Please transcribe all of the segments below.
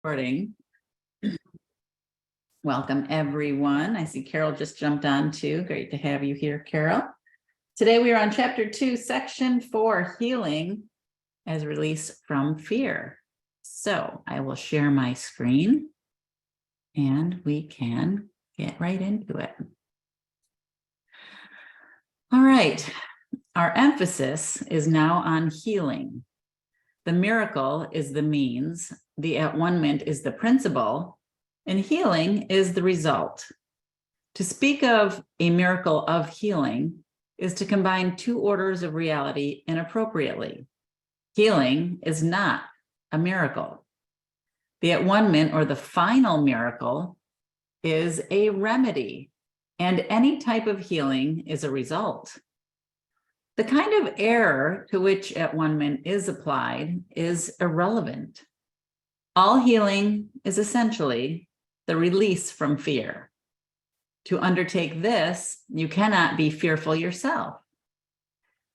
Recording. Welcome, everyone. I see Carol just jumped on too. Great to have you here, Carol. Today we are on Chapter 2, Section 4, Healing as Release from Fear. So I will share my screen and we can get right into it. All right. Our emphasis is now on healing. The miracle is the means, the at-one-ment is the principle, and healing is the result. To speak of a miracle of healing is to combine two orders of reality inappropriately. Healing is not a miracle. The at-one-ment, or the final miracle, is a remedy, and any type of healing is a result. The kind of error to which at-one-ment is applied is irrelevant. All healing is essentially the release from fear. To undertake this, you cannot be fearful yourself.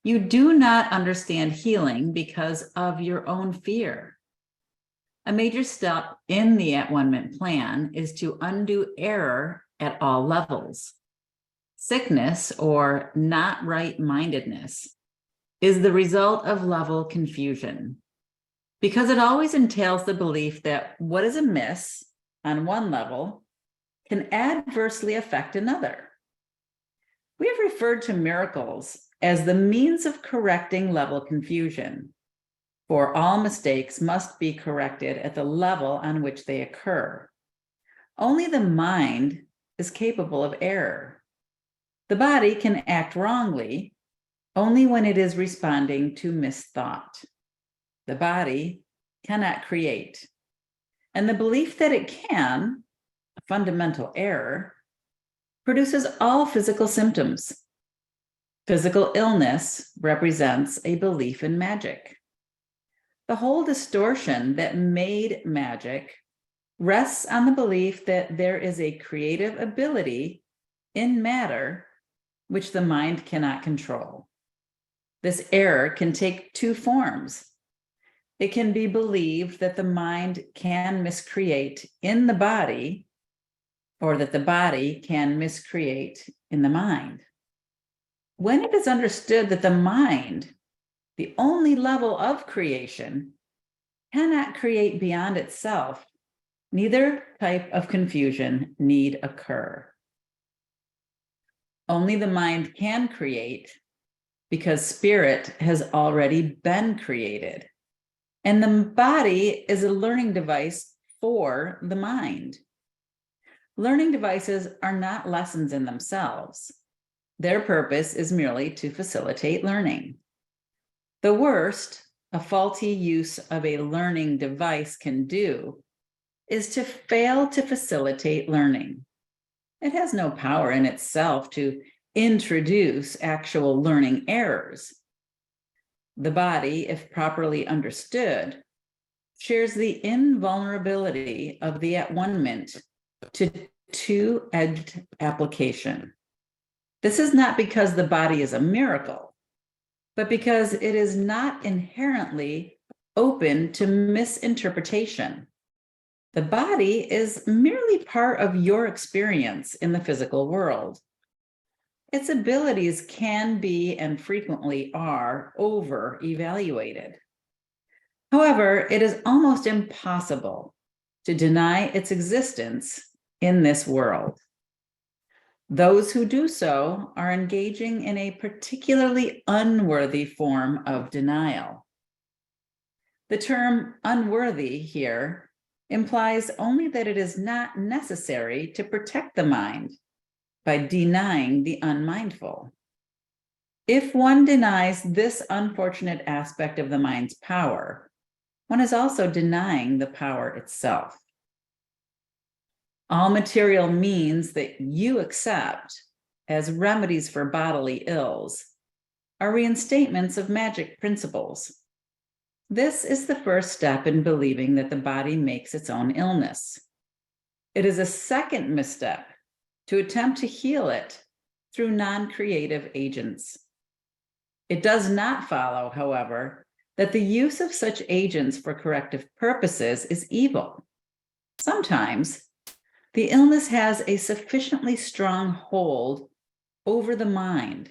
You do not understand healing because of your own fear. A major step in the at-one-ment plan is to undo error at all levels. Sickness, or not right-mindedness, is the result of level confusion, because it always entails the belief that what is amiss on one level can adversely affect another. We have referred to miracles as the means of correcting level confusion, for all mistakes must be corrected at the level on which they occur. Only the mind is capable of error. The body can act wrongly only when it is responding to misthought. The body cannot create, and the belief that it can, a fundamental error, produces all physical symptoms. Physical illness represents a belief in magic. The whole distortion that made magic rests on the belief that there is a creative ability in matter which the mind cannot control. This error can take two forms. It can be believed that the mind can miscreate in the body, or that the body can miscreate in the mind. When it is understood that the mind, the only level of creation, cannot create beyond itself, neither type of confusion need occur. Only the mind can create because spirit has already been created, and the body is a learning device for the mind. Learning devices are not lessons in themselves. Their purpose is merely to facilitate learning. The worst a faulty use of a learning device can do is to fail to facilitate learning. It has no power in itself to introduce actual learning errors. The body, if properly understood, shares the invulnerability of the at-one-ment to two-edged application. This is not because the body is a miracle, but because it is not inherently open to misinterpretation. The body is merely part of your experience in the physical world. Its abilities can be, and frequently are, over-evaluated. However, it is almost impossible to deny its existence in this world. Those who do so are engaging in a particularly unworthy form of denial. The term unworthy here implies only that it is not necessary to protect the mind by denying the unmindful. If one denies this unfortunate aspect of the mind's power, one is also denying the power itself. All material means that you accept as remedies for bodily ills are reinstatements of magic principles. This is the first step in believing that the body makes its own illness. It is a second misstep to attempt to heal it through non-creative agents. It does not follow, however, that the use of such agents for corrective purposes is evil. Sometimes the illness has a sufficiently strong hold over the mind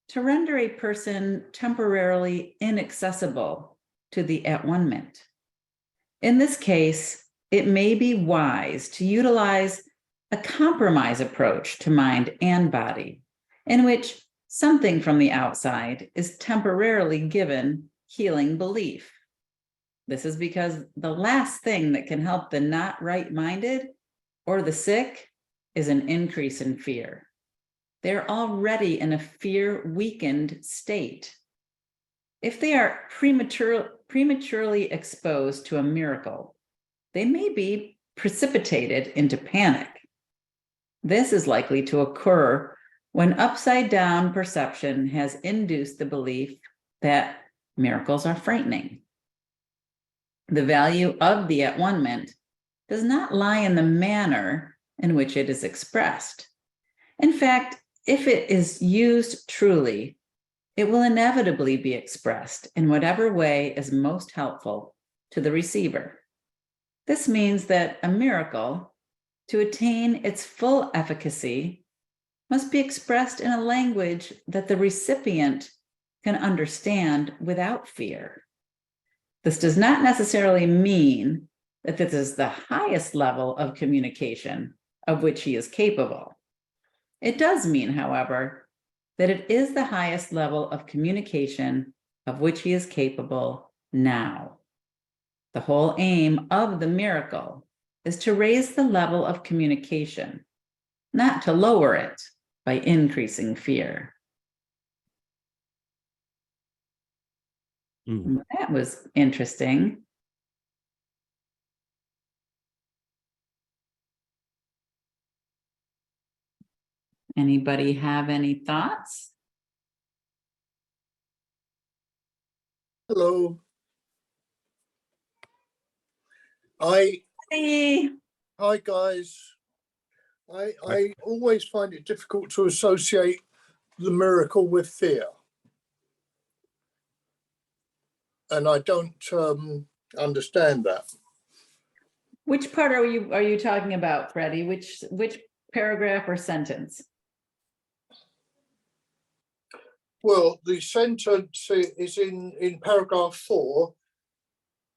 to render a person temporarily inaccessible to the at-one-ment. In this case, it may be wise to utilize a compromise approach to mind and body, in which something from the outside is temporarily given healing belief. This is because the last thing that can help the not right-minded or the sick is an increase in fear. They're already in a fear-weakened state. If they are prematurely exposed to a miracle, they may be precipitated into panic. This is likely to occur when upside-down perception has induced the belief that miracles are frightening. The value of the at-one-ment does not lie in the manner in which it is expressed. In fact, if it is used truly, it will inevitably be expressed in whatever way is most helpful to the receiver. This means that a miracle, to attain its full efficacy, must be expressed in a language that the recipient can understand without fear. This does not necessarily mean that this is the highest level of communication of which he is capable. It does mean, however, that it is the highest level of communication of which he is capable now. The whole aim of the miracle is to raise the level of communication, not to lower it by increasing fear. That was interesting. Anybody have any thoughts? Hello. Hi guys. I always find it difficult to associate the miracle with fear. And I don't understand that. Which part are you talking about, Freddie? Which paragraph or sentence? Well, the sentence is in paragraph 4,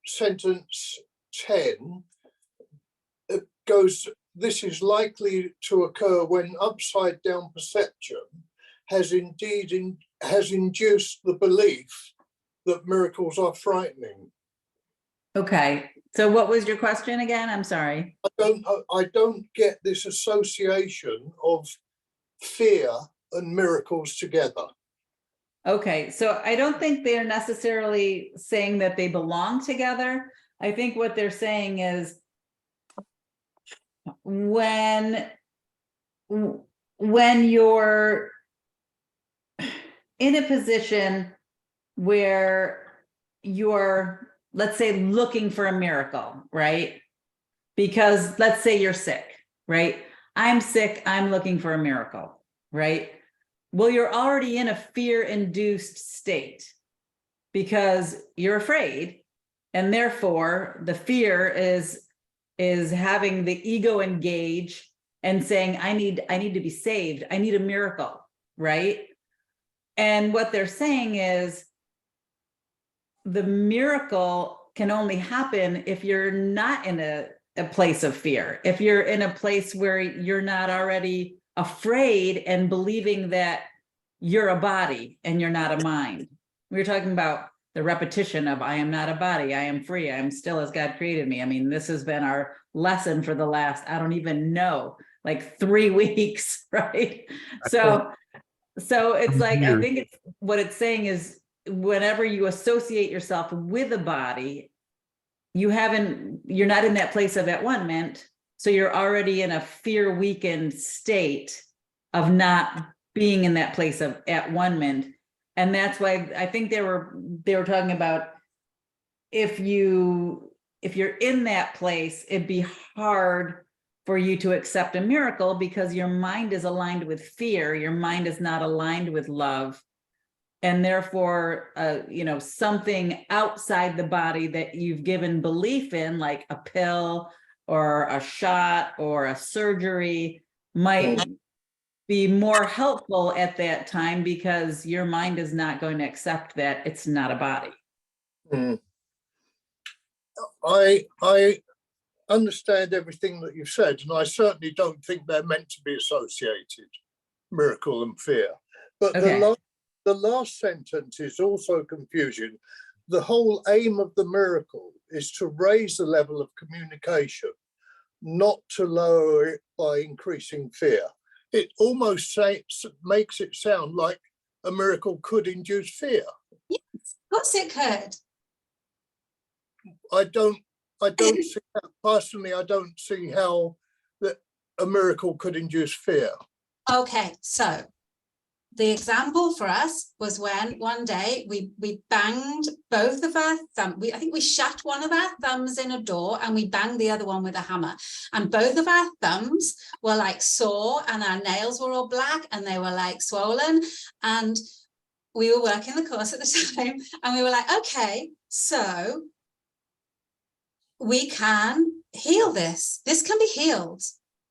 sentence 10. It goes, this is likely to occur when upside down perception has induced the belief that miracles are frightening. Okay, so what was your question again? I'm sorry. I don't get this association of fear and miracles together. Okay, so I don't think they're necessarily saying that they belong together. I think what they're saying is when you're in a position where you're, let's say, looking for a miracle, right? Because let's say you're sick, right? I'm sick, I'm looking for a miracle, right? Well, you're already in a fear-induced state because you're afraid, and therefore the fear is having the ego engage and saying, I need to be saved, I need a miracle, right? And what they're saying is the miracle can only happen if you're not in a place of fear, if you're in a place where you're not already afraid and believing that you're a body and you're not a mind. We were talking about the repetition of I am not a body, I am free, I am still as God created me. I mean, this has been our lesson for the last, I don't even know, like 3 weeks, right? So it's like, I think it's what it's saying is whenever you associate yourself with a body, you're not in that place of at-one-ment. So you're already in a fear-weakened state of not being in that place of at-one-ment. And that's why I think they were talking about if you're in that place, it'd be hard for you to accept a miracle because your mind is aligned with fear. Your mind is not aligned with love. And therefore, something outside the body that you've given belief in, like a pill, or a shot or a surgery might be more helpful at that time because your mind is not going to accept that it's not a body. Mm. I understand everything that you've said, and I certainly don't think they're meant to be associated, miracle and fear. But Okay. the last sentence is also confusing. The whole aim of the miracle is to raise the level of communication, not to lower it by increasing fear. It almost makes it sound like a miracle could induce fear. Yes, of course it could. I don't see that personally. I don't see how that a miracle could induce fear. Okay, so the example for us was when one day we banged both of our thumbs. I think we shut one of our thumbs in a door and we banged the other one with a hammer. And both of our thumbs were like sore and our nails were all black and they were like swollen. And we were working the course at the time and we were like, okay, so we can heal this. This can be healed.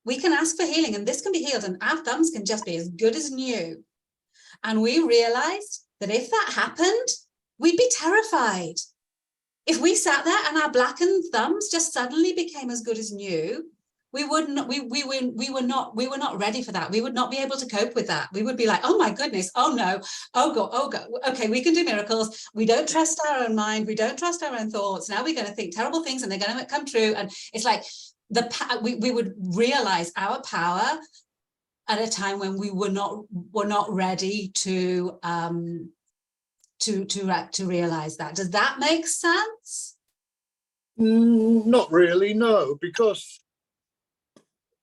We can ask for healing and this can be healed and our thumbs can just be as good as new. And we realized that if that happened, we'd be terrified. If we sat there and our blackened thumbs just suddenly became as good as new, we were not ready for that. We would not be able to cope with that. We would be like, oh my goodness, oh no, oh God, okay, we can do miracles. We don't trust our own mind. We don't trust our own thoughts. Now we're going to think terrible things and they're going to come true. And it's like we would realize our power at a time when we were not ready to realize that. Does that make sense? Not really, no, because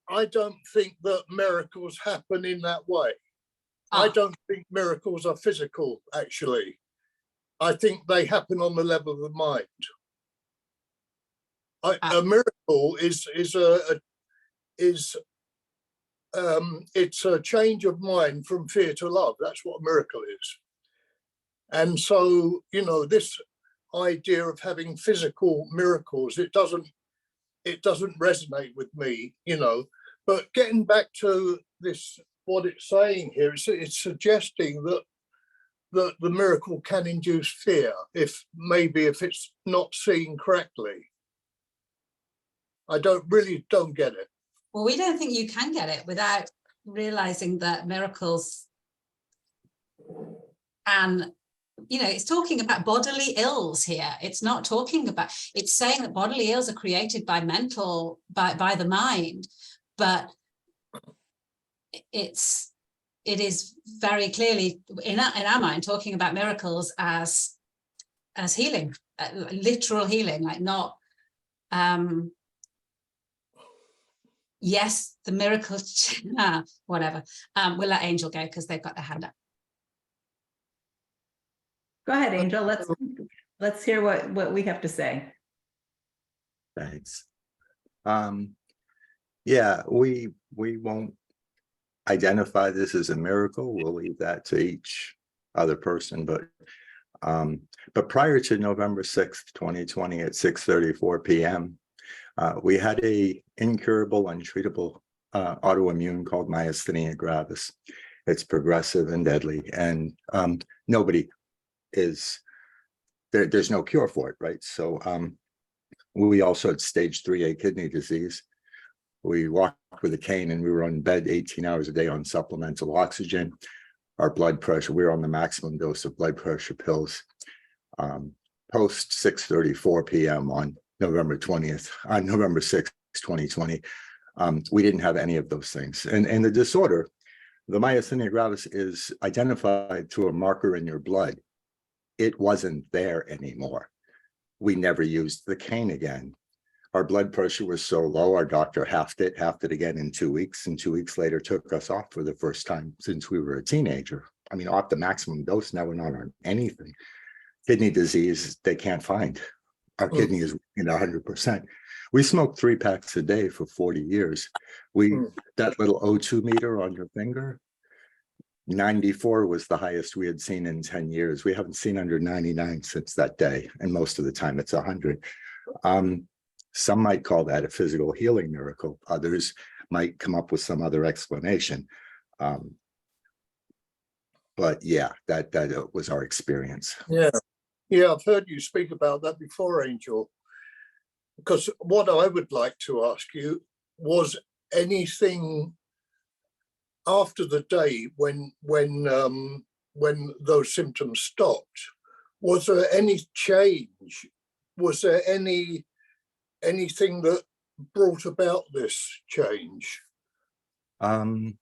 I don't think that miracles happen in that way. I don't think miracles are physical, actually. I think they happen on the level of the mind. A miracle is it's a change of mind from fear to love. That's what a miracle is. And so, you know, this idea of having physical miracles, it doesn't resonate with me, you know. But getting back to this, what it's saying here, it's suggesting that the miracle can induce fear if it's not seen correctly. I really don't get it. Well, we don't think you can get it without realizing that miracles, and you know, it's talking about bodily ills here. It's not talking about, it's saying that bodily ills are created by by the mind, but it is very clearly in our mind talking about miracles as healing, literal healing, like not yes, the miracle, whatever. We'll let Angel go because they've got their hand up. Go ahead, Angel. Let's hear what we have to say. Thanks. Yeah, we won't identify this as a miracle. We'll leave that to each other person. But prior to November 6th, 2020 at 6:34 p.m., we had a incurable, untreatable autoimmune called myasthenia gravis. It's progressive and deadly, and nobody is there. There's no cure for it, right? So we also had stage 3A kidney disease. We walked with a cane and we were on bed 18 hours a day on supplemental oxygen. Our blood pressure, we were on the maximum dose of blood pressure pills. Post 6:34 p.m. on November 6th, 2020, we didn't have any of those things. And the disorder, the myasthenia gravis, is identified through a marker in your blood. It wasn't there anymore. We never used the cane again. Our blood pressure was so low, our doctor halved it again in 2 weeks, and 2 weeks later took us off for the first time since we were a teenager. I mean, off the maximum dose, now we're not on anything. Kidney disease, they can't find. Our kidney is in 100%. We smoked 3 packs a day for 40 years. That little O2 meter on your finger, 94 was the highest we had seen in 10 years. We haven't seen under 99 since that day. And most of the time it's 100. Some might call that a physical healing miracle. Others might come up with some other explanation. But yeah, that was our experience. Yeah. Yeah, I've heard you speak about that before, Angel. Because what I would like to ask you was anything after the day when those symptoms stopped, was there any change? Was there anything that brought about this change? Well,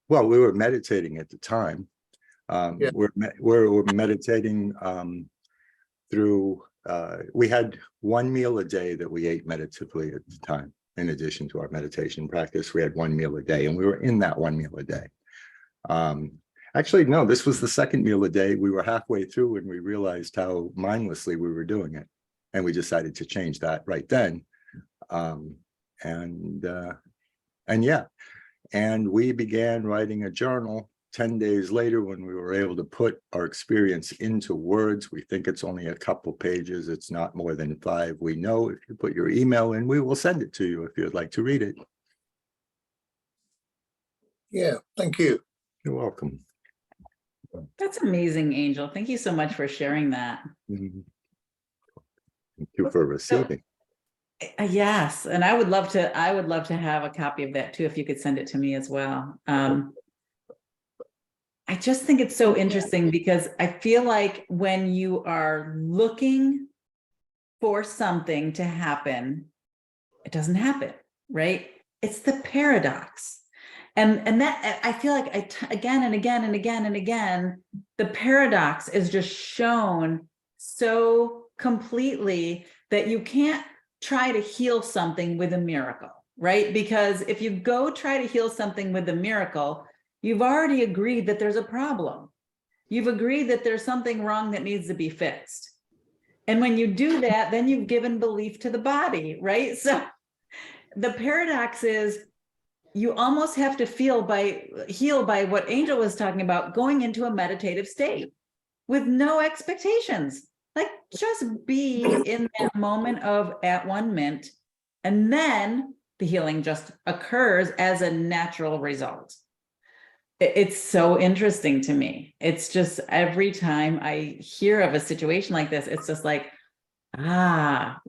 we were meditating at the time. Yeah. We're meditating through. We had one meal a day that we ate meditatively at the time. In addition to our meditation practice, we had one meal a day, and we were in that one meal a day. Actually, no, this was the second meal a day. We were halfway through and we realized how mindlessly we were doing it. And we decided to change that right then. And yeah, and we began writing a journal 10 days later when we were able to put our experience into words. We think it's only a couple pages. It's not more than 5. We know if you put your email in, we will send it to you if you'd like to read it. Yeah, thank you. You're welcome. That's amazing, Angel. Thank you so much for sharing that. Thank you for receiving. Yes, and I would love to have a copy of that too, if you could send it to me as well. I just think it's so interesting because I feel like when you are looking for something to happen, it doesn't happen, right? It's the paradox. And that I feel like again and again and again and again, the paradox is just shown so completely that you can't try to heal something with a miracle, right? Because if you go try to heal something with a miracle, you've already agreed that there's a problem. You've agreed that there's something wrong that needs to be fixed. And when you do that, then you've given belief to the body, right? So the paradox is you almost have to heal by what Angel was talking about, going into a meditative state with no expectations. Like just be in that moment of at-one-ment, and then the healing just occurs as a natural result. It's so interesting to me. It's just every time I hear of a situation like this, it's just like, right,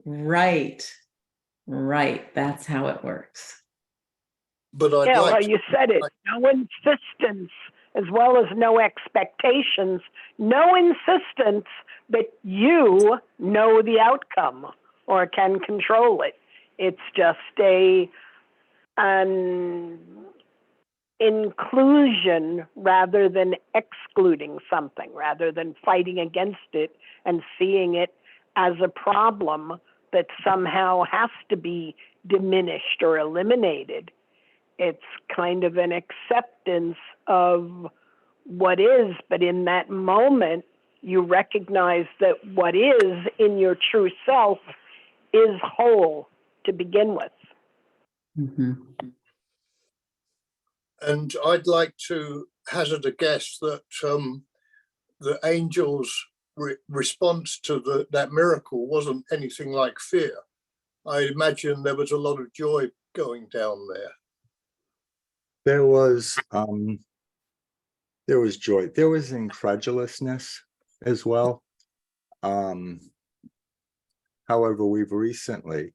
that's how it works. But I'd Yeah, like well, to- you said it. No insistence, as well as no expectations. No insistence that you know the outcome or can control it. It's just an inclusion rather than excluding something, rather than fighting against it and seeing it as a problem that somehow has to be diminished or eliminated. It's kind of an acceptance of what is, but in that moment, you recognize that what is in your true self is whole to begin with. Mm-hmm. And I'd like to hazard a guess that the angel's response to that miracle wasn't anything like fear. I imagine there was a lot of joy going down there. There was joy. There was incredulousness as well. However, we've recently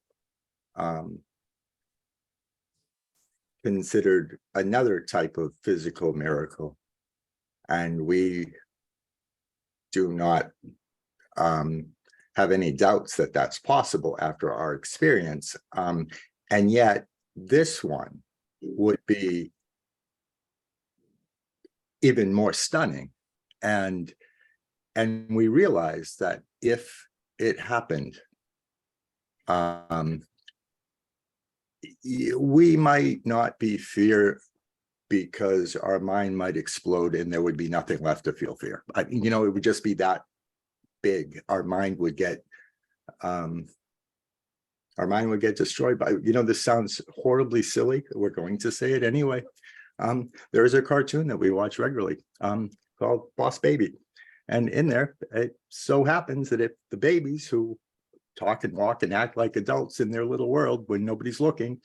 considered another type of physical miracle, and we do not have any doubts that that's possible after our experience. And yet this one would be even more stunning. And we realized that if it happened, we might not be fear because our mind might explode and there would be nothing left to feel fear. It would just be that big. Our mind would get destroyed by, this sounds horribly silly. We're going to say it anyway. There is a cartoon that we watch regularly called Boss Baby. And in there, it so happens that if the babies who talk and walk and act like adults in their little world when nobody's looking.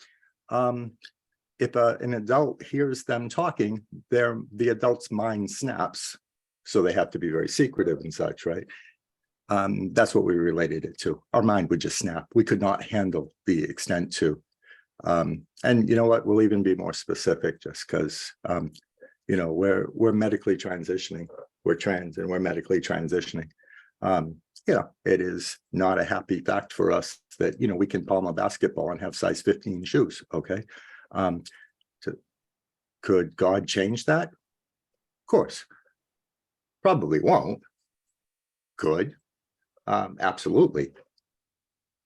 If an adult hears them talking, the adult's mind snaps. So they have to be very secretive and such, right? That's what we related it to. Our mind would just snap. We could not handle the extent to. And you know what? We'll even be more specific, just because you know, we're medically transitioning. We're trans and we're medically transitioning. You know, it is not a happy fact for us that, you know, we can palm a basketball and have size 15 shoes. Okay. Could God change that? Of course. Probably won't. Could. Absolutely.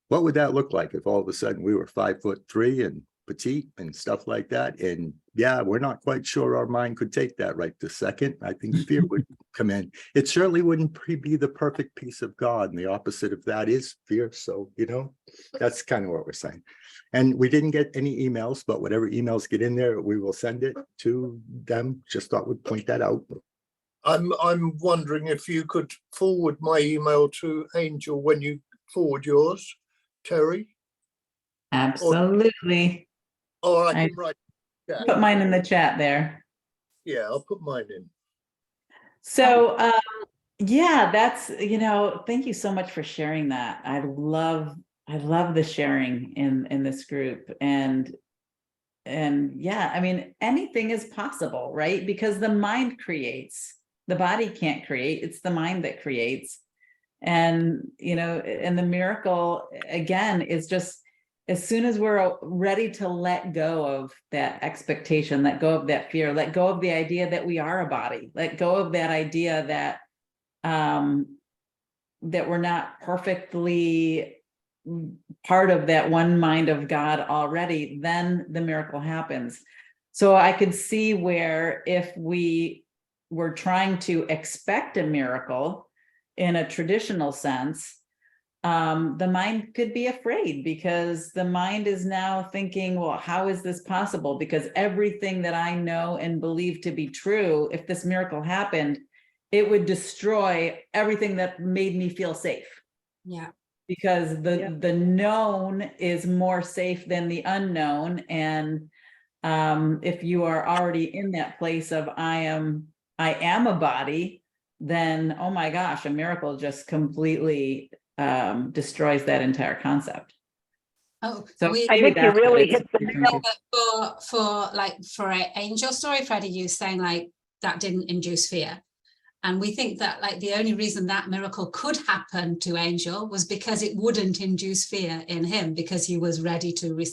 What would that look like if all of a sudden we were 5'3" and petite and stuff like that? And yeah, we're not quite sure our mind could take that right this second. I think fear would come in. It certainly wouldn't be the perfect peace of God. And the opposite of that is fear. So, you know, that's kind of what we're saying. And we didn't get any emails, but whatever emails get in there, we will send it to them. Just thought we'd point that out. I'm wondering if you could forward my email to Angel when you forward yours, Terry. Absolutely. Or I can write. Yeah. Put mine in the chat there. Yeah, I'll put mine in. So, yeah, that's, you know, thank you so much for sharing that. I love the sharing in this group. And yeah, I mean, anything is possible, right? Because the mind creates, the body can't create, it's the mind that creates. And, you know, and the miracle again is just, as soon as we're ready to let go of that expectation, let go of that fear, let go of the idea that we are a body, let go of that idea that that we're not perfectly part of that one mind of God already, then the miracle happens. So I could see where if we were trying to expect a miracle in a traditional sense, the mind could be afraid, because the mind is now thinking, well, how is this possible? Because everything that I know and believe to be true, if this miracle happened, it would destroy everything that made me feel safe. Yeah. Because the known is more safe than the unknown. And if you are already in that place of I am a body, then, oh my gosh, a miracle just completely destroys that entire concept. Oh, so I think you really hit the nail. For Angel's story, Freddie, you saying like that didn't induce fear. And we think that like the only reason that miracle could happen to Angel was because it wouldn't induce fear in him, because he was ready to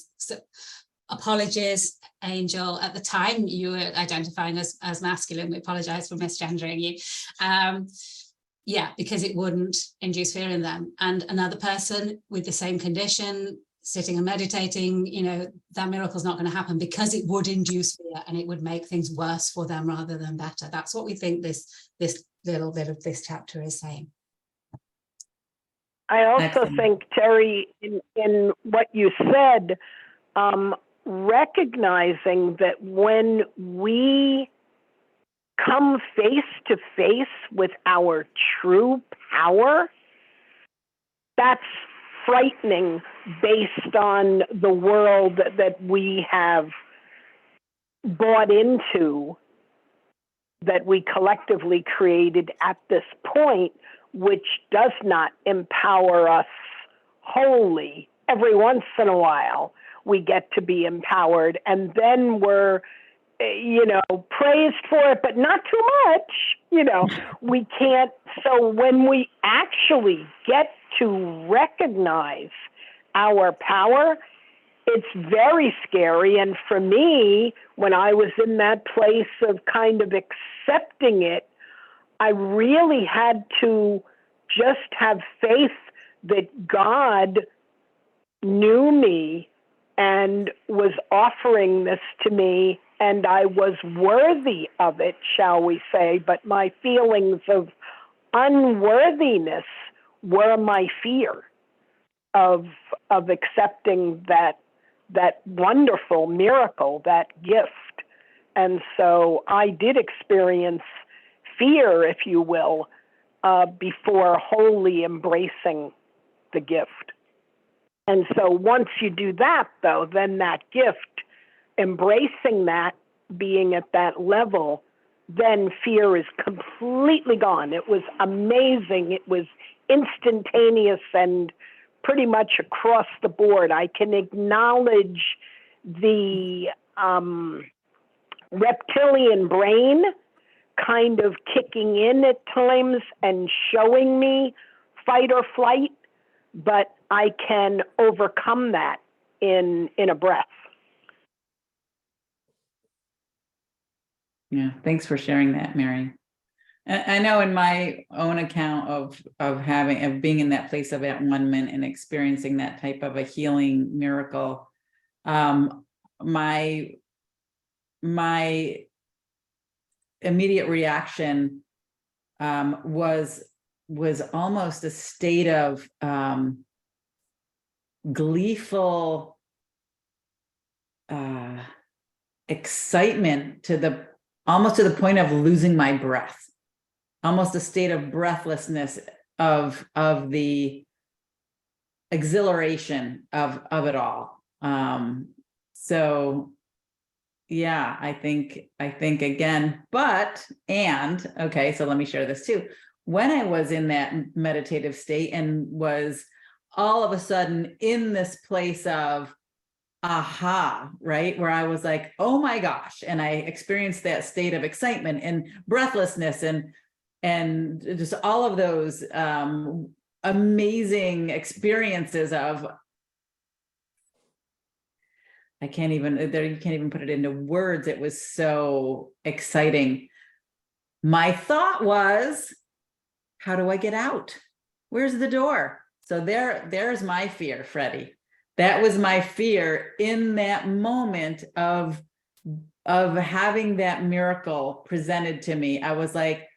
apologies, Angel. At the time you were identifying as masculine. We apologize for misgendering you. Yeah, because it wouldn't induce fear in them. And another person with the same condition, sitting and meditating, you know, that miracle is not going to happen because it would induce fear and it would make things worse for them rather than better. That's what we think this little bit of this chapter is saying. I also Excellent. think, Terry, in what you said, recognizing that when we come face to face with our true power, that's frightening based on the world that we have bought into, that we collectively created at this point, which does not empower us wholly. Every once in a while, we get to be empowered, and then we're, you know, praised for it, but not too much, you know. We can't, so when we actually get to recognize our power, it's very scary. And for me, when I was in that place of kind of accepting it, I really had to just have faith that God knew me and was offering this to me, and I was worthy of it, shall we say. But my feelings of unworthiness were my fear of accepting that wonderful miracle, that gift. And so I did experience fear, if you will, before wholly embracing the gift. And so once you do that, though, then that gift, embracing that, being at that level, then fear is completely gone. It was amazing. It was instantaneous and pretty much across the board. I can acknowledge the reptilian brain kind of kicking in at times and showing me fight or flight, but I can overcome that in a breath. Yeah, thanks for sharing that, Mary. I know in my own account of being in that place of at-one-ment and experiencing that type of a healing miracle, my immediate reaction was almost a state of gleeful excitement almost to the point of losing my breath, almost a state of breathlessness of the exhilaration of it all. So yeah, I think again, okay, so let me share this too. When I was in that meditative state and was all of a sudden in this place of aha, right? Where I was like, oh my gosh. And I experienced that state of excitement and breathlessness and just all of those amazing experiences of, you can't even put it into words. It was so exciting. My thought was, how do I get out? Where's the door? So there's my fear, Freddie. That was my fear in that moment of having that miracle presented to me. I was like,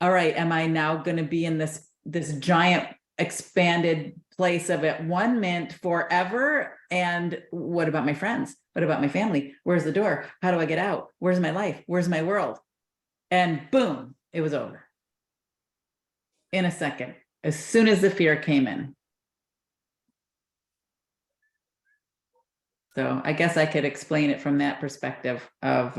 all right, am I now going to be in this giant expanded place of at-one-ment forever? And what about my friends? What about my family? Where's the door? How do I get out? Where's my life? Where's my world? And boom, it was over in a second, as soon as the fear came in. So I guess I could explain it from that perspective of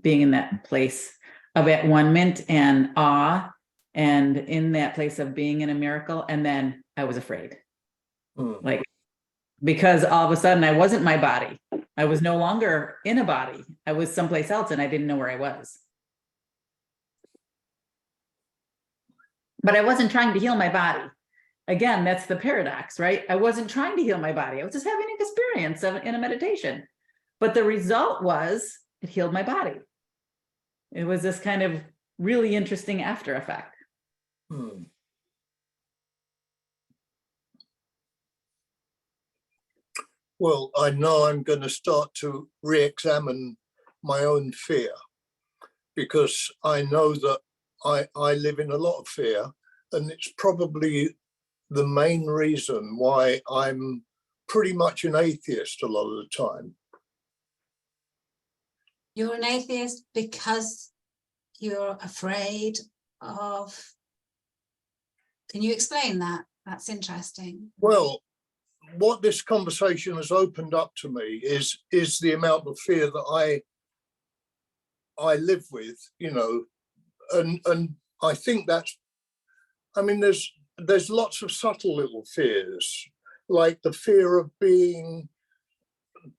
being in that place of at-one-ment and awe, and in that place of being in a miracle. And then I was afraid, like, because all of a sudden I wasn't my body. I was no longer in a body. I was someplace else and I didn't know where I was. But I wasn't trying to heal my body. Again, that's the paradox, right? I wasn't trying to heal my body. I was just having an experience in a meditation. But the result was it healed my body. It was this kind of really interesting after effect. Well, I know I'm going to start to re-examine my own fear, because I know that I live in a lot of fear, and it's probably the main reason why I'm pretty much an atheist a lot of the time. You're an atheist because you're afraid of... Can you explain that? That's interesting. Well, what this conversation has opened up to me is the amount of fear that I live with, you know, and I think that's, I mean, there's lots of subtle little fears, like the fear of being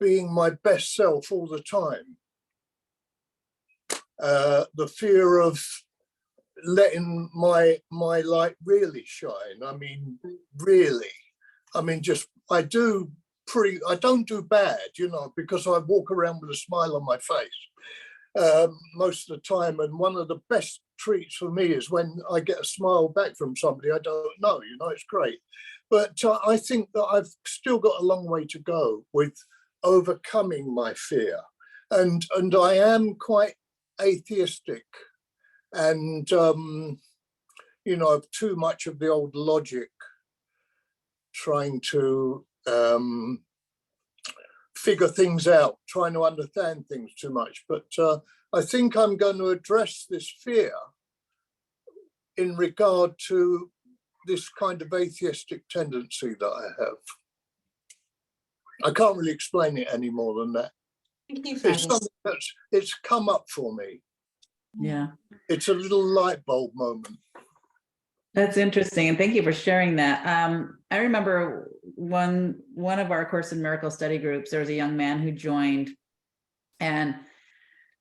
my best self all the time, the fear of letting my light really shine. I mean, really, I mean, just I don't do bad, you know, because I walk around with a smile on my face most of the time. And one of the best treats for me is when I get a smile back from somebody I don't know, you know, it's great. But I think that I've still got a long way to go with overcoming my fear. And I am quite atheistic, and, you know, of too much of the old logic, trying to figure things out, trying to understand things too much. But I think I'm going to address this fear in regard to this kind of atheistic tendency that I have. I can't really explain it any more than that. Thank you, It's Freddie. something it's come up for me. Yeah, It's a little light bulb moment. that's interesting. And thank you for sharing that. I remember one of our Course in Miracles study groups, there was a young man who joined, and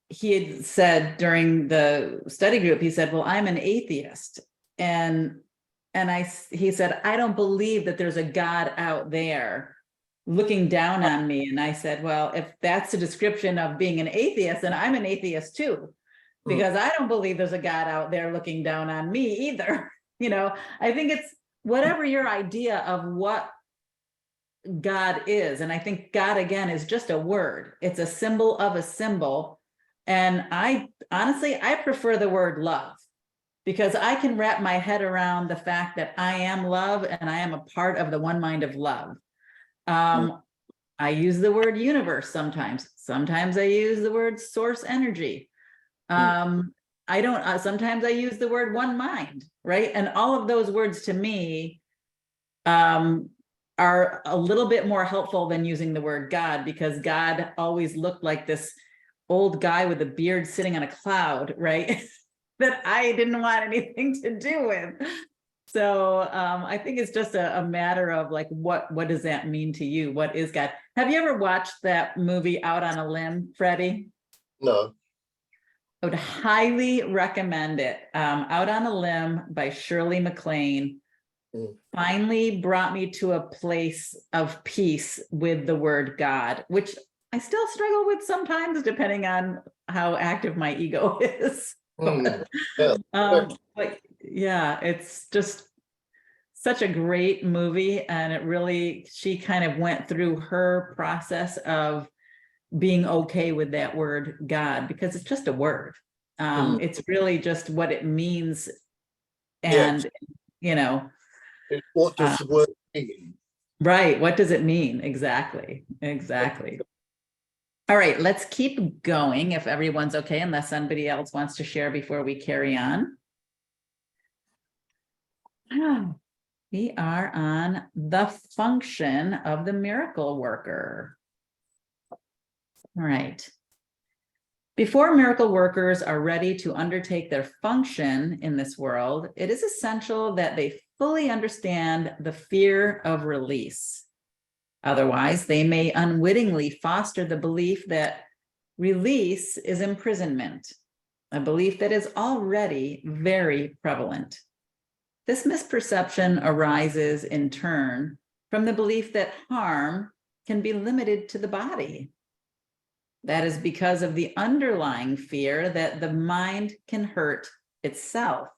he had said during the study group, he said, well, I'm an atheist. And he said, I don't believe that there's a God out there looking down on me. And I said, well, if that's the description of being an atheist, then I'm an atheist too, because I don't believe there's a God out there looking down on me either. You know, I think it's whatever your idea of what God is. And I think God, again, is just a word. It's a symbol of a symbol. And I honestly, I prefer the word love, because I can wrap my head around the fact that I am love and I am a part of the one mind of love. I use the word universe sometimes. Sometimes I use the word source energy. I don't, sometimes I use the word one mind, right? And all of those words to me are a little bit more helpful than using the word God, because God always looked like this old guy with a beard sitting on a cloud, right? That I didn't want anything to do with. So I think it's just a matter of like, what does that mean to you? What is God? Have you ever watched that movie Out on a Limb, Freddie? No. I would highly recommend it. Out on a Limb by Shirley MacLaine finally brought me to a place of peace with the word God, which I still struggle with sometimes, depending on how active my ego is. But yeah, it's just such a great movie. And it really, she kind of went through her process of being okay with that word God, because it's just a word. It's really just what it means. And, you know, what does the word mean? Right. What does it mean? Exactly. Exactly. All right, let's keep going if everyone's okay, unless somebody else wants to share before we carry on. We are on the function of the miracle worker. All right. Before miracle workers are ready to undertake their function in this world, it is essential that they fully understand the fear of release. Otherwise, they may unwittingly foster the belief that release is imprisonment, a belief that is already very prevalent. This misperception arises in turn from the belief that harm can be limited to the body. That is because of the underlying fear that the mind can hurt itself.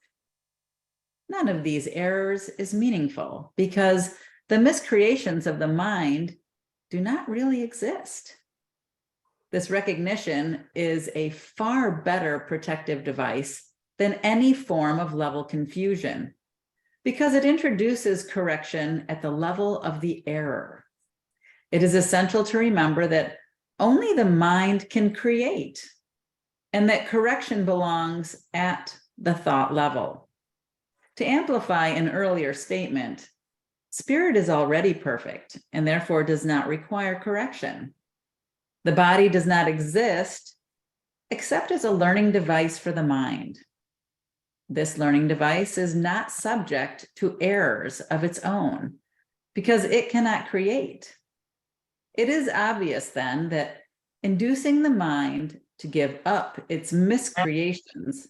None of these errors is meaningful, because the miscreations of the mind do not really exist. This recognition is a far better protective device than any form of level confusion, because it introduces correction at the level of the error. It is essential to remember that only the mind can create, and that correction belongs at the thought level. To amplify an earlier statement, spirit is already perfect and therefore does not require correction. The body does not exist except as a learning device for the mind. This learning device is not subject to errors of its own because it cannot create. It is obvious then that inducing the mind to give up its miscreations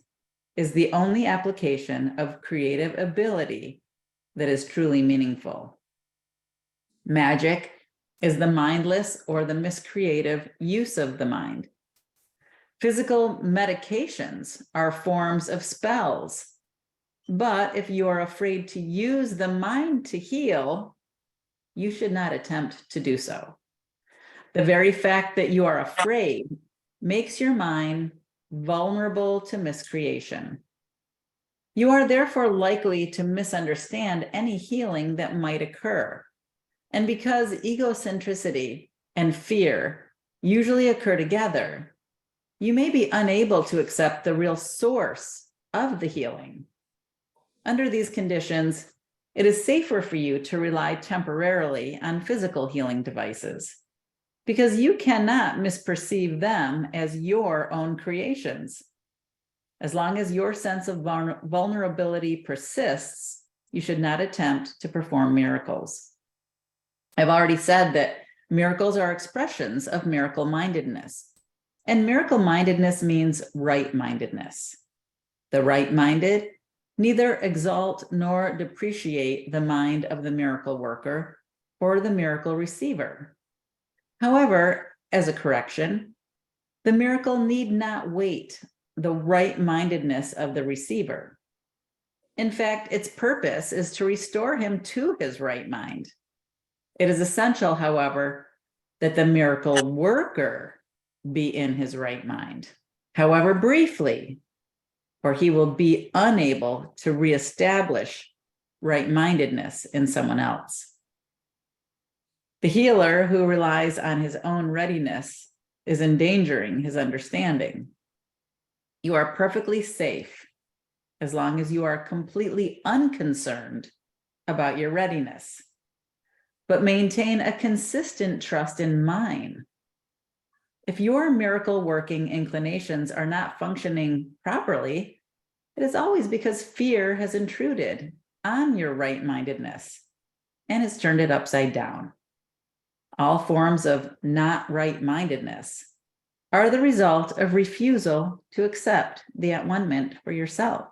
is the only application of creative ability that is truly meaningful. Magic is the mindless or the miscreative use of the mind. Physical medications are forms of spells, but if you are afraid to use the mind to heal, you should not attempt to do so. The very fact that you are afraid makes your mind vulnerable to miscreation. You are therefore likely to misunderstand any healing that might occur. And because egocentricity and fear usually occur together, you may be unable to accept the real source of the healing. Under these conditions, it is safer for you to rely temporarily on physical healing devices because you cannot misperceive them as your own creations. As long as your sense of vulnerability persists, you should not attempt to perform miracles. I've already said that miracles are expressions of miracle-mindedness, and miracle-mindedness means right-mindedness. The right-minded neither exalt nor depreciate the mind of the miracle worker or the miracle receiver. However, as a correction, the miracle need not weight the right-mindedness of the receiver. In fact, its purpose is to restore him to his right mind. It is essential, however, that the miracle worker be in his right mind, however briefly, or he will be unable to reestablish right-mindedness in someone else. The healer who relies on his own readiness is endangering his understanding. You are perfectly safe as long as you are completely unconcerned about your readiness, but maintain a consistent trust in mine. If your miracle working inclinations are not functioning properly, it is always because fear has intruded on your right-mindedness and has turned it upside down. All forms of not right-mindedness are the result of refusal to accept the at-one-ment for yourself.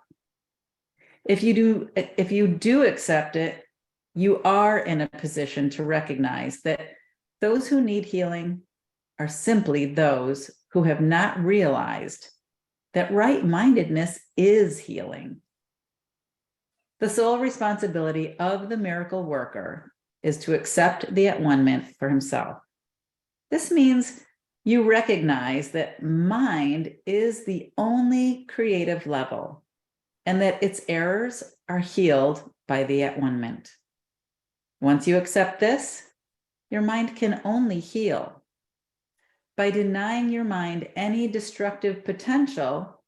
If you do accept it, you are in a position to recognize that those who need healing are simply those who have not realized that right-mindedness is healing. The sole responsibility of the miracle worker is to accept the at-one-ment for himself. This means you recognize that mind is the only creative level and that its errors are healed by the at-one-ment. Once you accept this, your mind can only heal. By denying your mind any destructive potential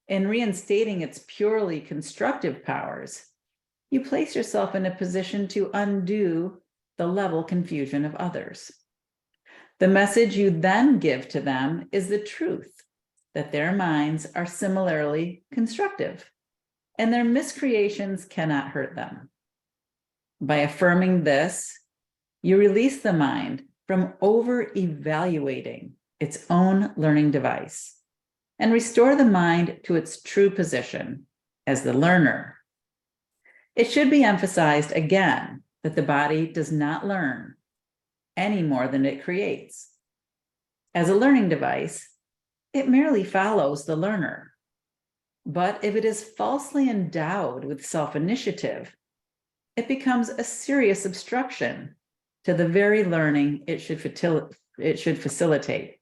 and reinstating its purely constructive powers, you place yourself in a position to undo the level confusion of others. The message you then give to them is the truth that their minds are similarly constructive and their miscreations cannot hurt them. By affirming this, you release the mind from over-evaluating its own learning device and restore the mind to its true position as the learner. It should be emphasized again that the body does not learn any more than it creates. As a learning device, it merely follows the learner. But if it is falsely endowed with self-initiative, it becomes a serious obstruction to the very learning it should facilitate.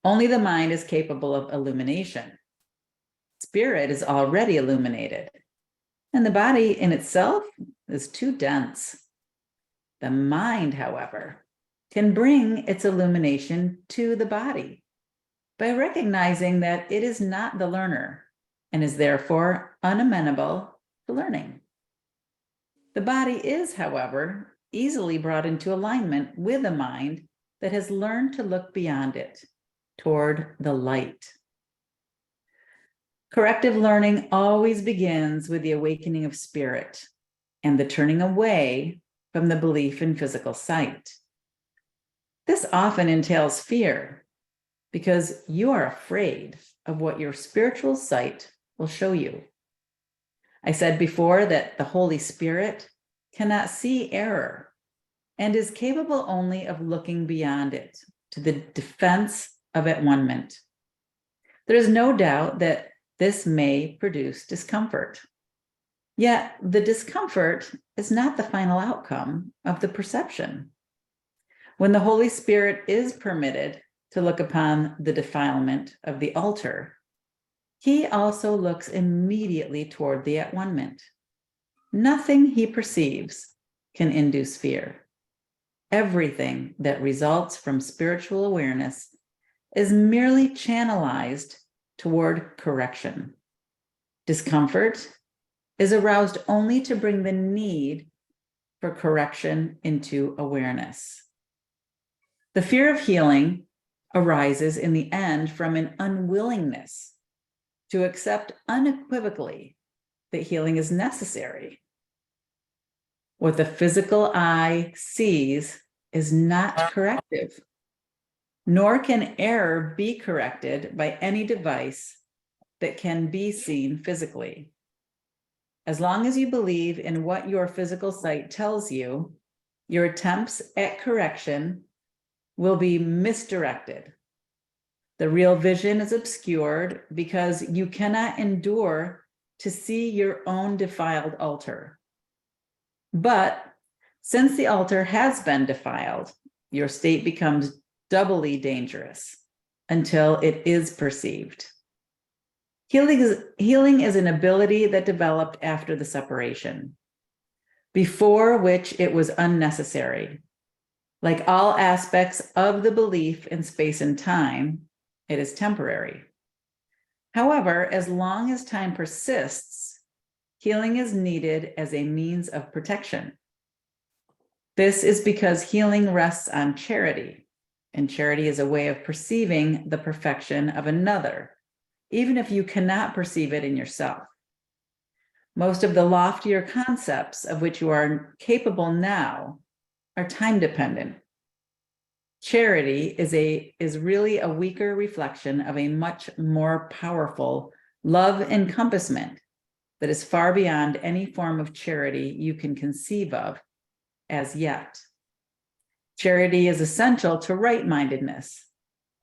Only the mind is capable of illumination. Spirit is already illuminated, and the body in itself is too dense. The mind, however, can bring its illumination to the body by recognizing that it is not the learner and is therefore unamenable to learning. The body is, however, easily brought into alignment with a mind that has learned to look beyond it, toward the light. Corrective learning always begins with the awakening of spirit and the turning away from the belief in physical sight. This often entails fear because you are afraid of what your spiritual sight will show you. I said before that the Holy Spirit cannot see error and is capable only of looking beyond it to the defense of at-one-ment. There is no doubt that this may produce discomfort. Yet the discomfort is not the final outcome of the perception. When the Holy Spirit is permitted to look upon the defilement of the altar, he also looks immediately toward the at-one-ment. Nothing he perceives can induce fear. Everything that results from spiritual awareness is merely channelized toward correction. Discomfort is aroused only to bring the need for correction into awareness. The fear of healing arises in the end from an unwillingness to accept unequivocally that healing is necessary. What the physical eye sees is not corrective, nor can error be corrected by any device that can be seen physically. As long as you believe in what your physical sight tells you, your attempts at correction will be misdirected. The real vision is obscured because you cannot endure to see your own defiled altar. But since the altar has been defiled, your state becomes doubly dangerous until it is perceived. Healing is an ability that developed after the separation, before which it was unnecessary. Like all aspects of the belief in space and time, it is temporary. However, as long as time persists, healing is needed as a means of protection. This is because healing rests on charity, and charity is a way of perceiving the perfection of another, even if you cannot perceive it in yourself. Most of the loftier concepts of which you are capable now are time dependent. Charity is really a weaker reflection of a much more powerful love encompassment that is far beyond any form of charity you can conceive of as yet. Charity is essential to right-mindedness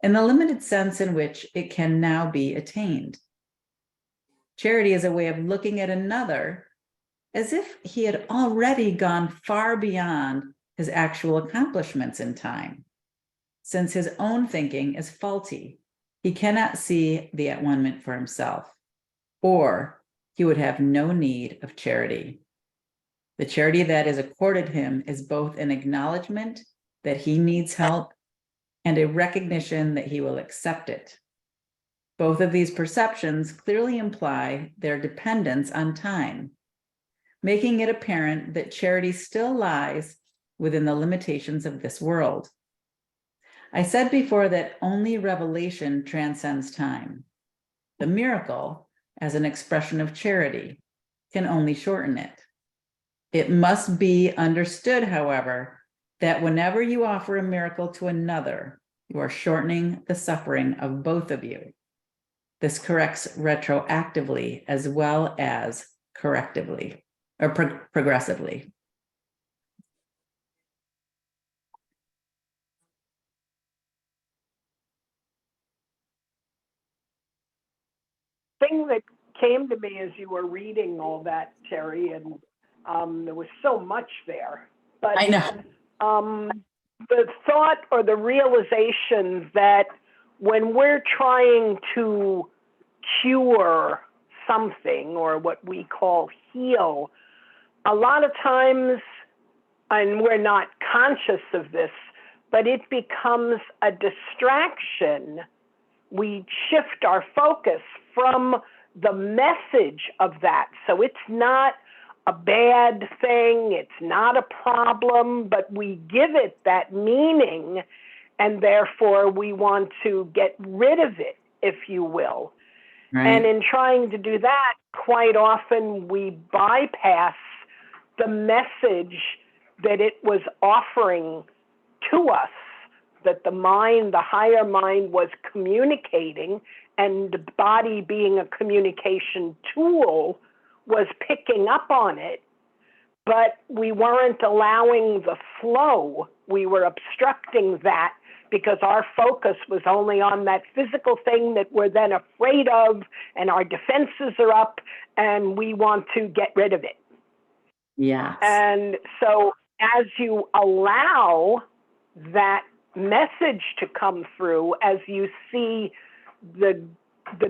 in the limited sense in which it can now be attained. Charity is a way of looking at another as if he had already gone far beyond his actual accomplishments in time. Since his own thinking is faulty, he cannot see the at-one-ment for himself, or he would have no need of charity. The charity that is accorded him is both an acknowledgement that he needs help and a recognition that he will accept it. Both of these perceptions clearly imply their dependence on time, making it apparent that charity still lies within the limitations of this world. I said before that only revelation transcends time. The miracle, as an expression of charity, can only shorten it. It must be understood, however, that whenever you offer a miracle to another, you are shortening the suffering of both of you. This corrects retroactively as well as correctively or progressively. Thing that came to me as you were reading all that, Terry, and there was so much there. But I know. The thought or the realization that when we're trying to cure something or what we call heal, a lot of times, and we're not conscious of this, but it becomes a distraction. We shift our focus from the message of that. So it's not a bad thing, it's not a problem, but we give it that meaning, and therefore we want to get rid of it, if you will. Right. And in trying to do that, quite often we bypass the message that it was offering to us, that the mind, the higher mind, was communicating, and the body, being a communication tool, was picking up on it, but we weren't allowing the flow. We were obstructing that because our focus was only on that physical thing that we're then afraid of, and our defenses are up, and we want to get rid of it. Yes. And so as you allow that message to come through, as you see the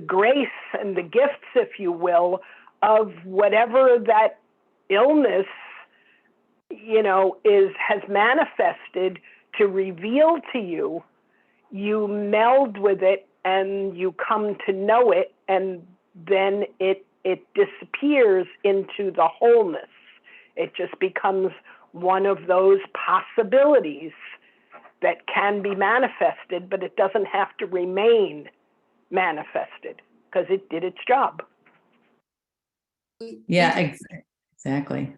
grace and the gifts, if you will, of whatever that illness, has manifested to reveal to you, you meld with it and you come to know it, and then it it disappears into the wholeness. It just becomes one of those possibilities that can be manifested, but it doesn't have to remain manifested because it did its job. Yeah, exactly.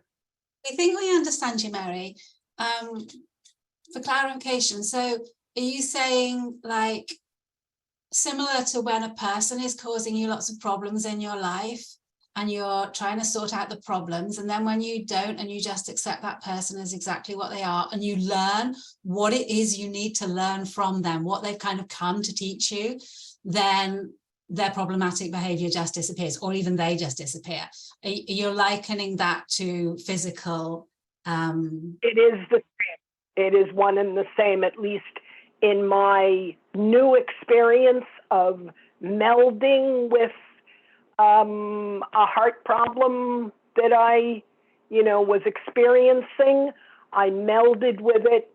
We think we understand you, Mary. For clarification, so are you saying, like, similar to when a person is causing you lots of problems in your life and you're trying to sort out the problems, and then when you don't and you just accept that person as exactly what they are, and you learn what it is you need to learn from them, what they've kind of come to teach you, then their problematic behavior just disappears, or even they just disappear. You're likening that to physical. It is the same. It is one and the same, at least in my new experience of melding with a heart problem that I, was experiencing. I melded with it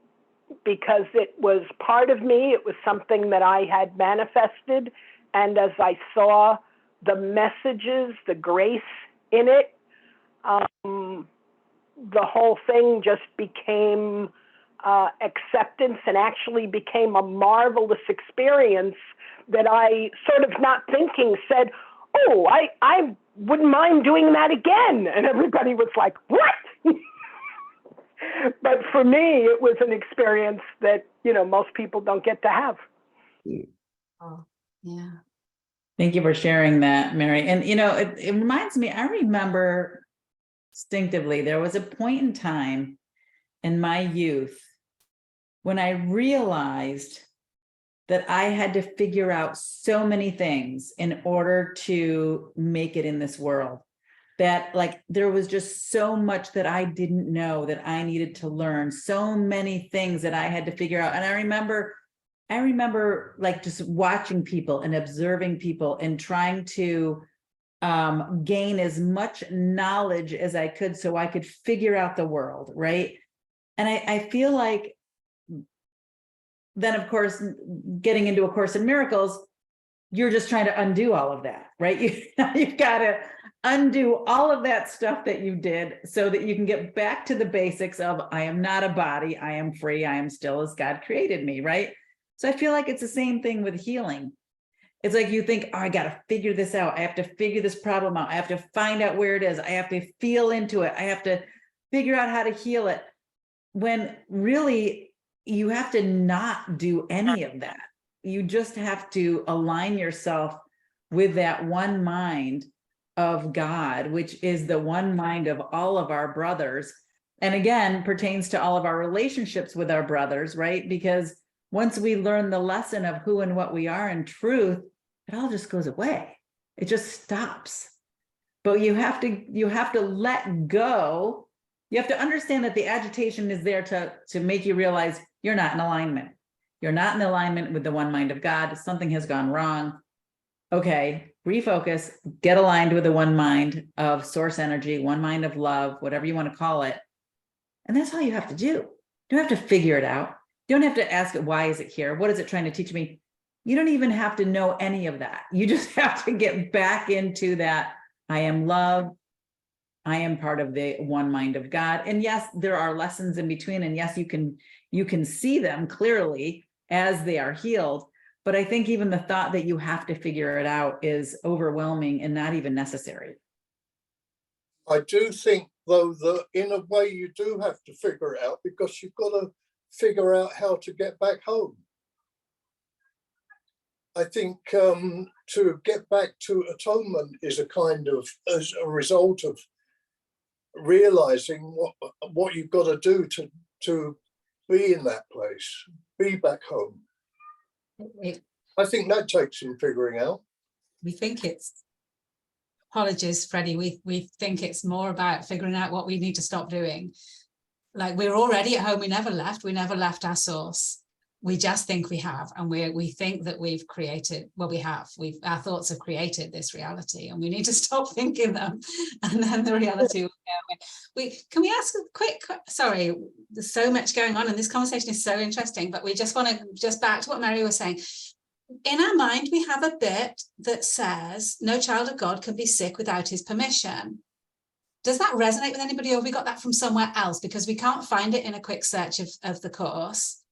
because it was part of me. It was something that I had manifested. And as I saw the messages, the grace in it, the whole thing just became acceptance, and actually became a marvelous experience that I, sort of not thinking, said, oh, I wouldn't mind doing that again. And everybody was like, what? But for me, it was an experience that, most people don't get to have. Oh, yeah. Thank you for sharing that, Mary. And, it reminds me, I remember instinctively, there was a point in time in my youth when I realized that I had to figure out so many things in order to make it in this world, that like there was just so much that I didn't know that I needed to learn, so many things that I had to figure out. And I remember like just watching people and observing people and trying to gain as much knowledge as I could so I could figure out the world, right? And I feel like then, of course, getting into A Course in Miracles, you're just trying to undo all of that, right? You've got to undo all of that stuff that you did so that you can get back to the basics of, I am not a body, I am free, I am still as God created me, right? So I feel like it's the same thing with healing. It's like you think, oh, I got to figure this out. I have to figure this problem out. I have to find out where it is. I have to feel into it. I have to figure out how to heal it. When really, you have to not do any of that. You just have to align yourself with that one mind of God, which is the one mind of all of our brothers. And again, pertains to all of our relationships with our brothers, right? Because once we learn the lesson of who and what we are in truth, it all just goes away. It just stops. But you have to let go. You have to understand that the agitation is there to make you realize you're not in alignment. You're not in alignment with the one mind of God. Something has gone wrong. Okay, refocus, get aligned with the one mind of source energy, one mind of love, whatever you want to call it. And that's all you have to do. You don't have to figure it out. You don't have to ask it, why is it here? What is it trying to teach me? You don't even have to know any of that. You just have to get back into that. I am love. I am part of the one mind of God. And yes, there are lessons in between. And yes, you can see them clearly as they are healed. But I think even the thought that you have to figure it out is overwhelming and not even necessary. I do think, though, that in a way you do have to figure it out, because you've got to figure out how to get back home. I think to get back to atonement is as a result of realizing what you've got to do to be in that place, be back home. I think that takes some figuring out. We think it's, apologies, Freddie, we think it's more about figuring out what we need to stop doing. Like, we're already at home, we never left our source. We just think we have, and we think that we've created, well, we have, our thoughts have created this reality, and we need to stop thinking them, and then the reality will go away. Can we ask a quick, sorry, there's so much going on and this conversation is so interesting, but we just want to, just back to what Mary was saying. in our mind, we have a bit that says no child of God can be sick without his permission. Does that resonate with anybody, or have we got that from somewhere else? Because we can't find it in a quick search of the course.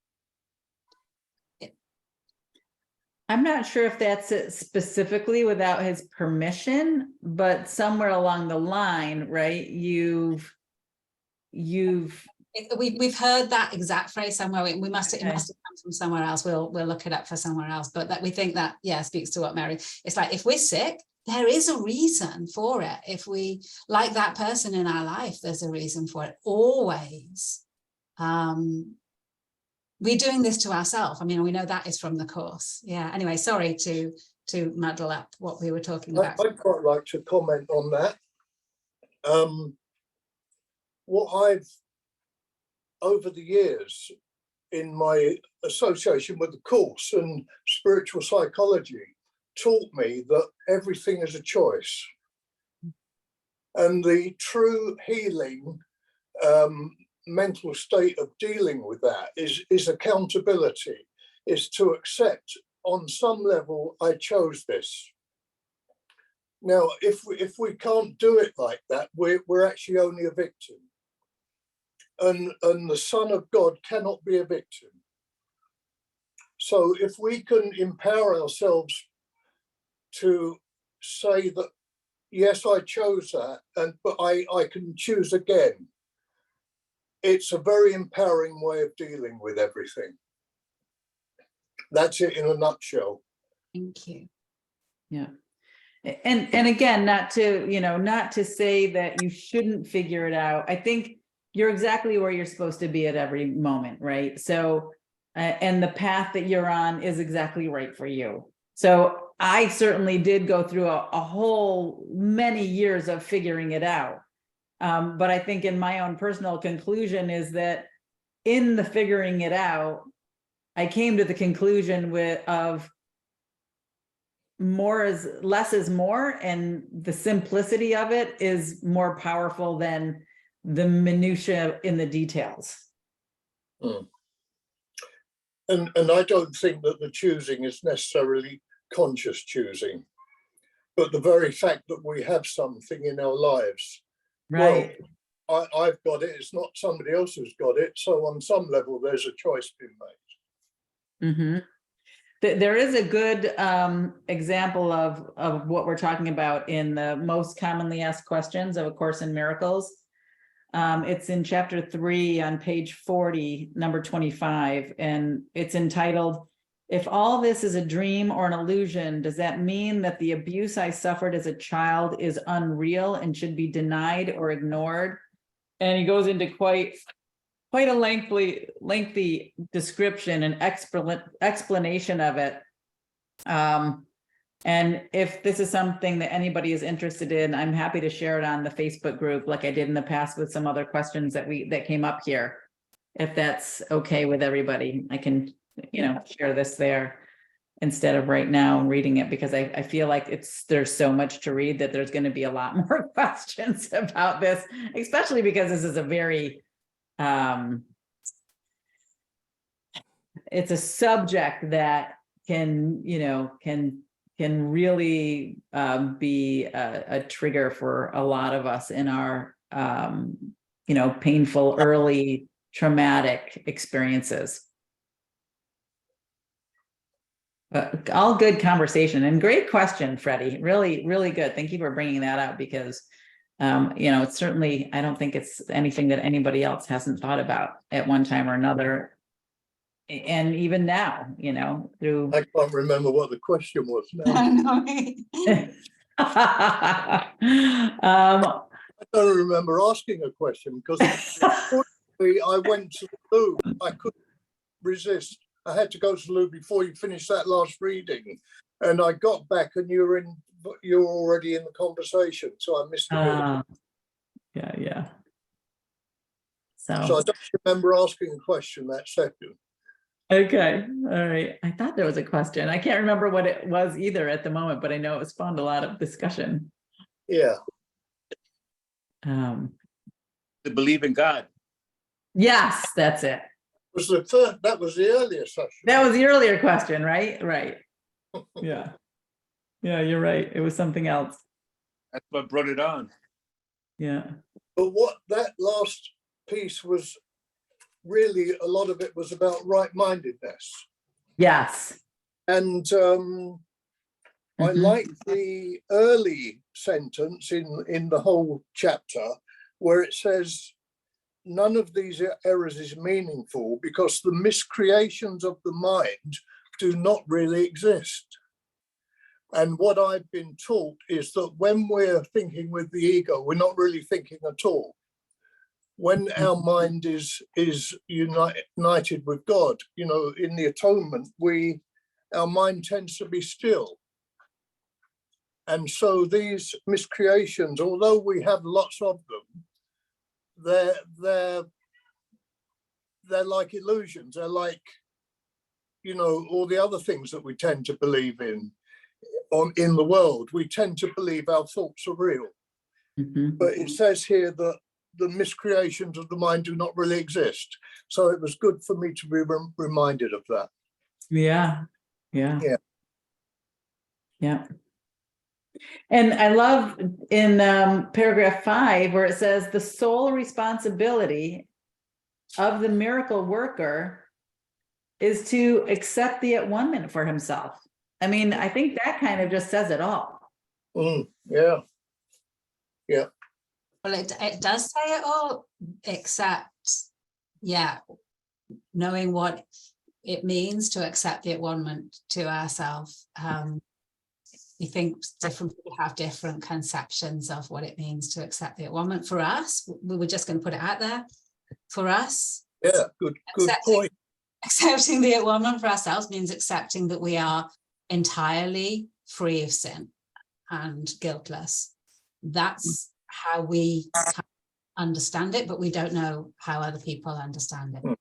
I'm not sure if that's it specifically without his permission, but somewhere along the line, right? We've heard that exact phrase somewhere. We must it Okay. must have come from somewhere else. We'll look it up for somewhere else. But that we think that, yeah, speaks to what Mary. It's like, if we're sick, there is a reason for it. If we like that person in our life, there's a reason for it. Always. We're doing this to ourselves. I mean, we know that is from the course. Yeah. Anyway, sorry to muddle up what we were talking about. I'd quite like to comment on that. What I've, over the years, in my association with the course and spiritual psychology, taught me that everything is a choice. And the true healing mental state of dealing with that is accountability, is to accept on some level, I chose this. Now, if we can't do it like that, we're actually only a victim. And the Son of God cannot be a victim. So if we can empower ourselves to say that, yes, I chose that, but I can choose again, it's a very empowering way of dealing with everything. That's it in a nutshell. Thank you. Yeah. And again, not to say that you shouldn't figure it out. I think you're exactly where you're supposed to be at every moment, right? So, and the path that you're on is exactly right for you. So I certainly did go through a whole many years of figuring it out. But I think in my own personal conclusion is that in the figuring it out, I came to the conclusion of less is more, and the simplicity of it is more powerful than the minutia in the details. And I don't think that the choosing is necessarily conscious choosing, but the very fact that we have something in our lives. Right. Well, I've got it, it's not somebody else who's got it. So on some level, there's a choice being made. Mm-hmm. There is a good example of what we're talking about in the most commonly asked questions of A Course in Miracles. It's in chapter 3 on page 40, number 25, and it's entitled, "If all this is a dream or an illusion, does that mean that the abuse I suffered as a child is unreal and should be denied or ignored?" And he goes into quite a lengthy description and explanation of it. And if this is something that anybody is interested in, I'm happy to share it on the Facebook group, like I did in the past with some other questions that came up here. If that's okay with everybody, I can, share this there instead of right now and reading it, because I feel like there's so much to read that there's going to be a lot more questions about this, especially because this is a very, it's a subject that can really be a trigger for a lot of us in our, painful, early traumatic experiences. All good conversation and great question, Freddie. Really, really good. Thank you for bringing that up, because, it's certainly, I don't think it's anything that anybody else hasn't thought about at one time or another. And even now, through. I can't remember what the question was now. I I don't remember asking a question because unfortunately I went to the loo. I couldn't resist. I had to go to the loo before you finished that last reading, and I got back and you were already in the conversation, so I missed a bit. Yeah. So I don't remember asking a question that second. Okay. All right. I thought there was a question. I can't remember what it was either at the moment, but I know it spawned a lot of discussion. Yeah. To believe in God. Yes, that's it. That was the earlier session. That was the earlier question, right? Right. Yeah. Yeah, you're right. It was something else. That's what brought it on. Yeah. But what that last piece was really, a lot of it was about right-mindedness. Yes. And I Mhm. like the early sentence in the whole chapter where it says, none of these errors is meaningful because the miscreations of the mind do not really exist. And what I've been taught is that when we're thinking with the ego, we're not really thinking at all. When our mind is united with God, you know, in the atonement, our mind tends to be still. And so these miscreations, although we have lots of them, they're like illusions. They're like, you know, all the other things that we tend to believe in the world. We tend to believe our thoughts are real. Mhm. But it says here that the miscreations of the mind do not really exist. So it was good for me to be reminded of that. Yeah. Yeah. Yeah. Yeah. And I love in paragraph 5 where it says the sole responsibility of the miracle worker is to accept the at-one-ment for himself. I mean, I think that kind of just says it all. Yeah. Yeah. Well, it does say it all, except, yeah, knowing what it means to accept the at-one-ment to ourselves. We think different people have different conceptions of what it means to accept the at-one-ment. For us, we were just going to put it out there. For us, Yeah. Good point. accepting the at-one-ment for ourselves means accepting that we are entirely free of sin and guiltless. That's how we understand it, but we don't know how other people understand it.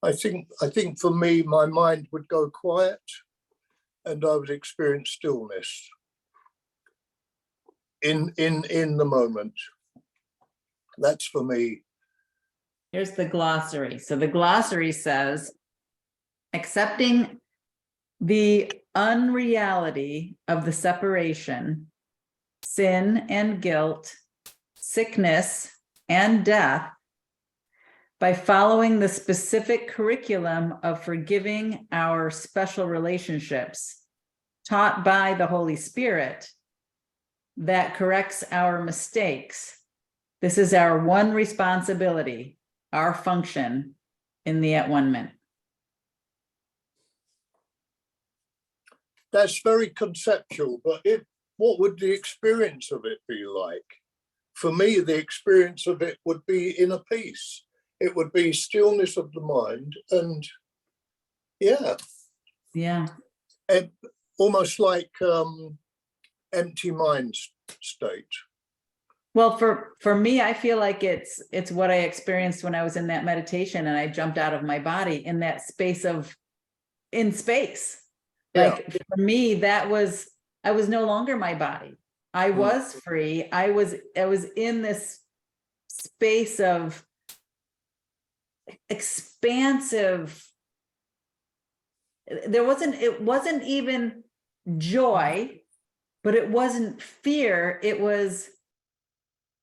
I think for me, my mind would go quiet and I would experience stillness in the moment. That's for me. Here's the glossary. So the glossary says, accepting the unreality of the separation, sin and guilt, sickness and death, by following the specific curriculum of forgiving our special relationships taught by the Holy Spirit that corrects our mistakes. This is our one responsibility, our function in the at-one-ment. That's very conceptual, but what would the experience of it be like? For me, the experience of it would be inner peace. It would be stillness of the mind and almost like empty mind state. Well, for me, I feel like it's what I experienced when I was in that meditation and I jumped out of my body in that space in space. Like for me, I was no longer my body. I was free. I was in this space of expansive. It wasn't even joy, but it wasn't fear. It was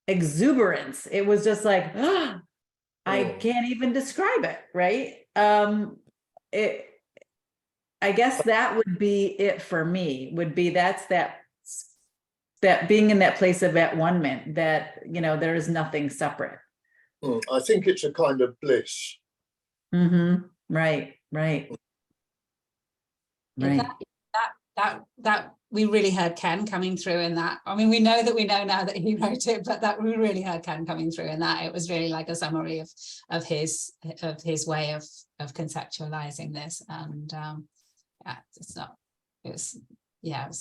exuberance. It was just like, I can't even describe it, right? I guess that would be it for me, that being in that place of at-one-ment, that, you know, there is nothing separate. I think it's a kind of bliss. Mm-hmm. Right. That we really heard Ken coming through in that. I mean, we know now that he wrote it, but that we really heard Ken coming through in that. It was really like a summary of his way of conceptualizing this. And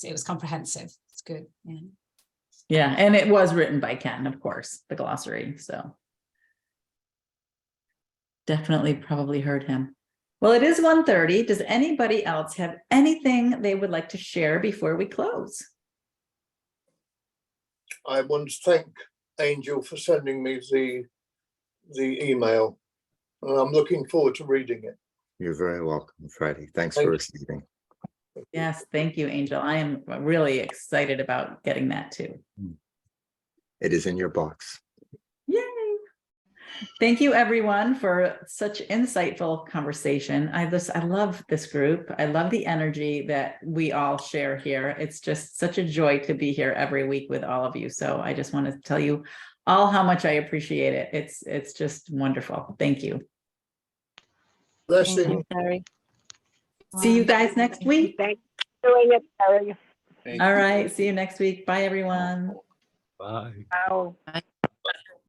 it was comprehensive. It's good. Yeah, and it was written by Ken, of course, the glossary. So definitely probably heard him. Well, it is 1:30. Does anybody else have anything they would like to share before we close? I want to thank Angel for sending me the email, and I'm looking forward to reading it. You're very welcome, Freddie. Thanks for receiving. Yes, thank you, Angel. I am really excited about getting that too. It is in your box. Yay. Thank you, everyone, for such insightful conversation. I love this group. I love the energy that we all share here. It's just such a joy to be here every week with all of you. So I just want to tell you all how much I appreciate it. It's just wonderful. Thank you. Blessing. Terry. See you guys next week. Thanks for doing it, Terry. Thank All you. right. See you next week. Bye, everyone. Bye. Wow. Bye.